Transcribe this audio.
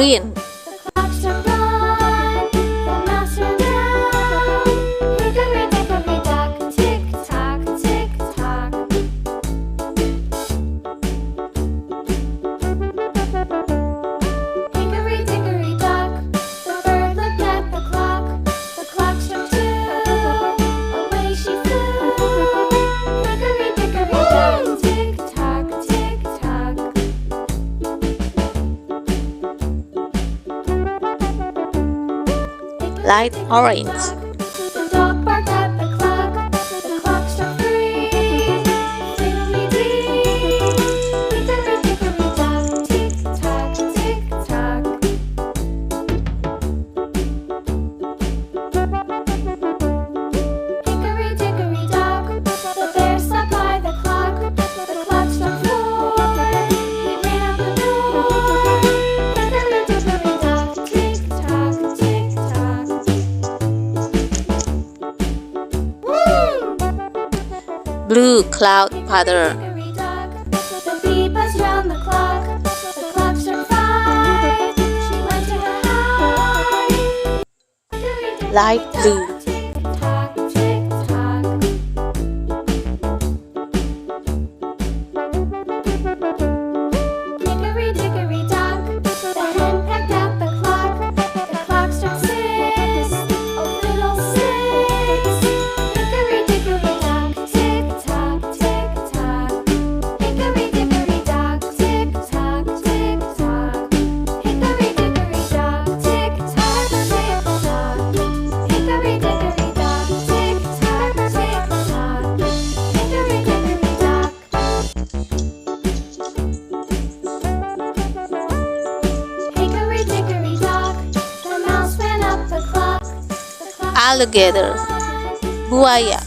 green. Light orange. The dog barked at the clock. The clock struck 3. Tiddly-dee. Hickory-dickory-dock. Tick-tock, tick-tock. Hickory-dickory-dock. The bear sat by the clock. The clock struck 4. He ran out the door. Hickory-dickory-dock. Tick-tock, tick-tock. Blue cloud pattern. The bee buzzed round the clock. The clock struck 5. She went to her hive. Light blue. Tick-tock, tick-tock. Hickory-dickory-dock. The hen pecked at the clock. The clock struck 6. Oh, little 6. Hickory-dickory-dock. Tick-tock, tick-tock. Hickory-dickory-dock. Tick-tock, tick-tock. Hickory-dickory-dock. Tick-tock, tick-tock. Hickory-dickory-dock. Tick-tock, tick-tock. Hickory-dickory-dock. Hickory-dickory-dock. The mouse ran up the clock. Alligator. Buaya.